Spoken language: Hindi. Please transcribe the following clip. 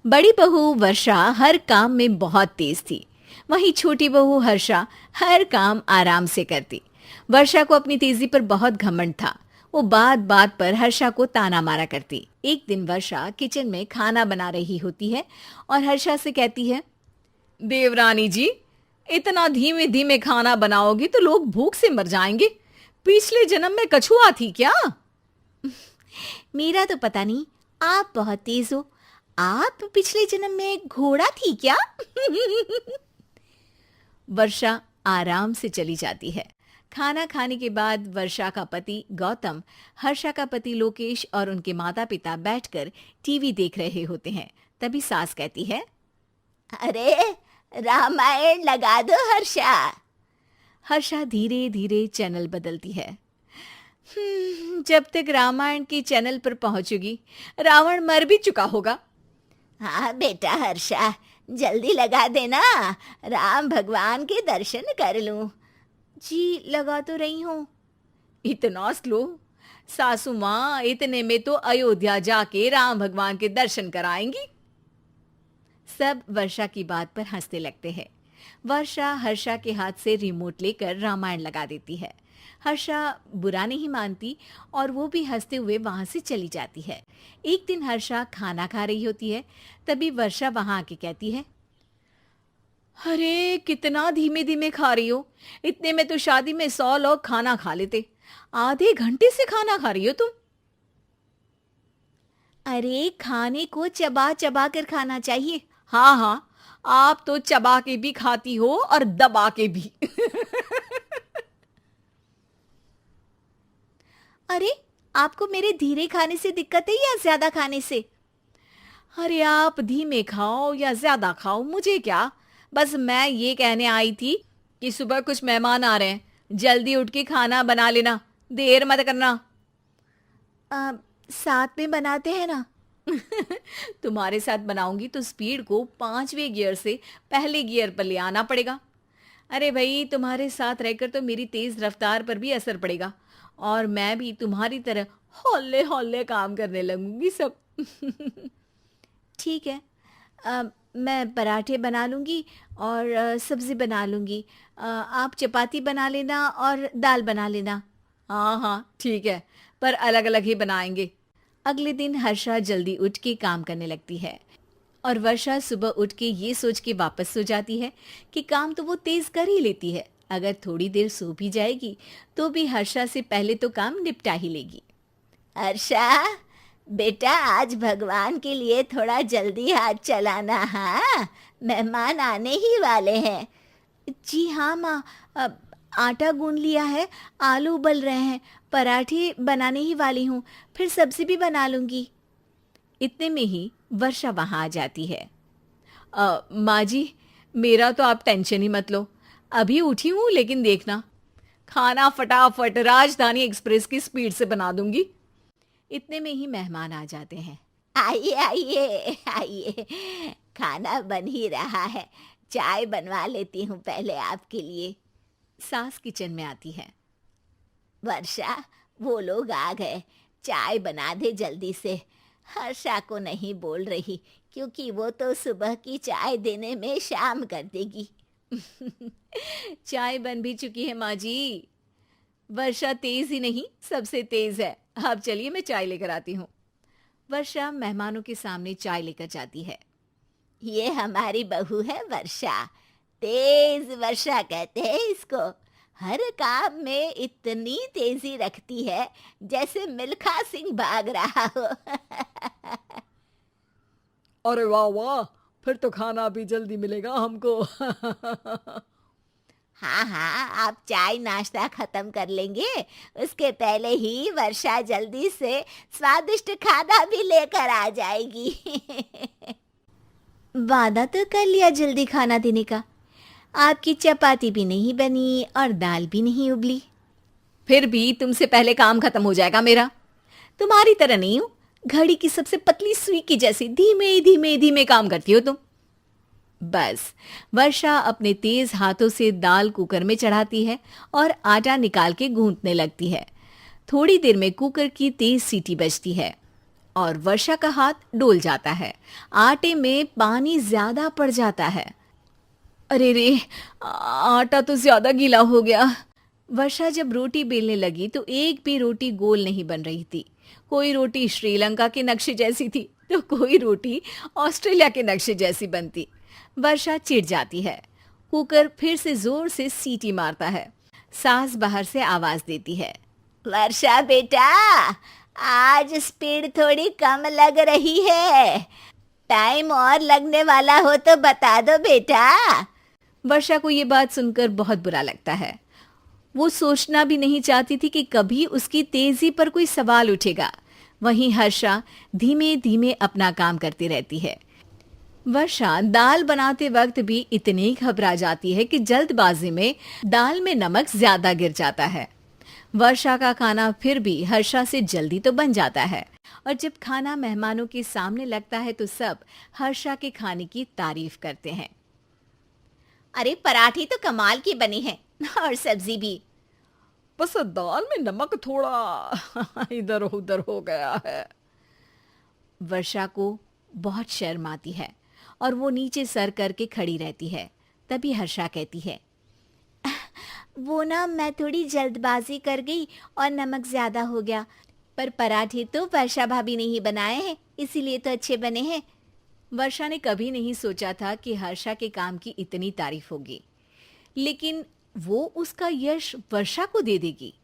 बड़ी बहू वर्षा हर काम में बहुत तेज थी। वहीं छोटी बहू हर्षा हर काम आराम से करती। वर्षा को अपनी तेजी पर बहुत घमंड था। वो बात बात पर हर्षा को ताना मारा करती। एक दिन वर्षा किचन में खाना बना रही होती है और हर्षा से कहती है, देवरानी जी, इतना धीमे धीमे खाना बनाओगी तो लोग भूख से मर जाएंगे। पिछले जन्म में कछुआ थी क्या? मेरा तो पता नहीं, आप बहुत तेज हो। आप पिछले जन्म में घोड़ा थी क्या? वर्षा आराम से चली जाती है। खाना खाने के बाद वर्षा का पति गौतम, हर्षा का पति लोकेश और उनके माता पिता बैठकर टीवी देख रहे होते हैं। तभी सास कहती है, अरे रामायण लगा दो हर्षा। हर्षा धीरे धीरे चैनल बदलती है। जब तक रामायण के चैनल पर पहुंचेगी रावण मर भी चुका होगा। हाँ बेटा हर्षा, जल्दी लगा देना, राम भगवान के दर्शन कर लूं। जी लगा तो रही हूँ। इतना स्लो? सासू माँ इतने में तो अयोध्या जाके राम भगवान के दर्शन कराएंगी। सब वर्षा की बात पर हंसने लगते हैं। वर्षा हर्षा के हाथ से रिमोट लेकर रामायण लगा देती है। हर्षा बुरा नहीं मानती और वो भी हंसते हुए वहां से चली जाती है। एक दिन हर्षा खाना खा रही होती है। तभी वर्षा वहां आके कहती है, अरे कितना धीमे धीमे खा रही हो। इतने में तो शादी में 100 लोग खाना खा लेते। आधे घंटे से खाना खा रही हो तुम। अरे खाने को चबा चबा कर खाना चाहिए। हाँ हाँ, आप तो चबा के भी खाती हो और दबा के भी। अरे आपको मेरे धीरे खाने से दिक्कत है या ज्यादा खाने से? अरे आप धीमे खाओ या ज्यादा खाओ मुझे क्या। बस मैं ये कहने आई थी कि सुबह कुछ मेहमान आ रहे हैं, जल्दी उठ के खाना बना लेना, देर मत करना। साथ में बनाते हैं ना। तुम्हारे साथ बनाऊंगी तो स्पीड को 5वें गियर से पहले गियर पर ले आना पड़ेगा। अरे भाई, तुम्हारे साथ रहकर तो मेरी तेज रफ्तार पर भी असर पड़ेगा और मैं भी तुम्हारी तरह हौले हौले काम करने लगूंगी सब। ठीक है, मैं पराठे बना लूँगी और सब्ज़ी बना लूँगी। आप चपाती बना लेना और दाल बना लेना। हाँ हाँ ठीक है, पर अलग अलग ही बनाएंगे। अगले दिन हर्षा जल्दी उठ के काम करने लगती है और वर्षा सुबह उठ के ये सोच के वापस सो जाती है कि काम तो वो तेज कर ही लेती है। अगर थोड़ी देर सो भी जाएगी तो भी हर्षा से पहले तो काम निपटा ही लेगी। हर्षा बेटा, आज भगवान के लिए थोड़ा जल्दी हाथ चलाना। हाँ, मेहमान आने ही वाले हैं। जी हाँ माँ, आटा गूंद लिया है, आलू उबल रहे हैं, पराठे बनाने ही वाली हूँ, फिर सब्जी भी बना लूँगी। इतने में ही वर्षा वहाँ आ जाती है। माँ जी, मेरा तो आप टेंशन ही मत लो, अभी उठी हूँ, लेकिन देखना खाना फटाफट राजधानी एक्सप्रेस की स्पीड से बना दूंगी। इतने में ही मेहमान आ जाते हैं। आइए आइए आइए, खाना बन ही रहा है, चाय बनवा लेती हूँ पहले आपके लिए। सास किचन में आती है। वर्षा, वो लोग आ गए, चाय बना दे जल्दी से। हर्षा को नहीं बोल रही क्योंकि वो तो सुबह की चाय देने में शाम कर देगी। चाय बन भी चुकी है माँ जी। वर्षा तेज ही नहीं, सबसे तेज है। आप चलिए, मैं चाय लेकर आती हूँ। वर्षा मेहमानों के सामने चाय लेकर जाती है। ये हमारी बहू है वर्षा, तेज वर्षा कहते हैं इसको। हर काम में इतनी तेजी रखती है जैसे मिल्खा सिंह भाग रहा हो। अरे वाह वाह, फिर तो खाना भी जल्दी मिलेगा हमको। हाँ हाँ, आप चाय नाश्ता खत्म कर लेंगे, उसके पहले ही वर्षा जल्दी से स्वादिष्ट खाना भी लेकर आ जाएगी। वादा तो कर लिया जल्दी खाना देने का। आपकी चपाती भी नहीं बनी और दाल भी नहीं उबली। फिर भी तुमसे पहले काम खत्म हो जाएगा मेरा। तुम्हारी तरह नहीं हूं, घड़ी की सबसे पतली सुई की जैसी धीमे धीमे धीमे काम करती हो तुम। बस वर्षा अपने तेज हाथों से दाल कुकर में चढ़ाती है और आटा निकाल के गूंथने लगती है। थोड़ी देर में कुकर की तेज सीटी बजती है और वर्षा का हाथ डोल जाता है। आटे में पानी ज्यादा पड़ जाता है। अरे रे, आटा तो ज्यादा गीला हो गया। वर्षा जब रोटी बेलने लगी तो एक भी रोटी गोल नहीं बन रही थी। कोई रोटी श्रीलंका के नक्शे जैसी थी तो कोई रोटी ऑस्ट्रेलिया के नक्शे जैसी बनती। वर्षा चिढ़ जाती है। कुकर फिर से जोर से सीटी मारता है। सास बाहर से आवाज देती है। वर्षा बेटा, आज स्पीड थोड़ी कम लग रही है। टाइम और लगने वाला हो तो बता दो बेटा। वर्षा को ये बात सुनकर बहुत बुरा लगता है। वो सोचना भी नहीं चाहती थी कि कभी उसकी तेजी पर कोई सवाल उठेगा। वहीं हर्षा धीमे धीमे अपना काम करती रहती है। वर्षा दाल बनाते वक्त भी इतनी घबरा जाती है कि जल्दबाजी में दाल में नमक ज्यादा गिर जाता है। वर्षा का खाना फिर भी हर्षा से जल्दी तो बन जाता है और जब खाना मेहमानों के सामने लगता है तो सब हर्षा के खाने की तारीफ करते हैं। अरे पराठी तो कमाल की बनी है और सब्जी भी। बस दाल में नमक थोड़ा इधर उधर हो गया है। वर्षा को बहुत शर्म आती है और वो नीचे सर करके खड़ी रहती है। तभी हर्षा कहती है, वो ना मैं थोड़ी जल्दबाजी कर गई और नमक ज्यादा हो गया, पर पराठे तो वर्षा भाभी ने ही बनाए हैं, इसीलिए तो अच्छे बने हैं। वर्षा ने कभी नहीं सोचा था कि हर्षा के काम की इतनी तारीफ होगी, लेकिन वो उसका यश वर्षा को दे देगी।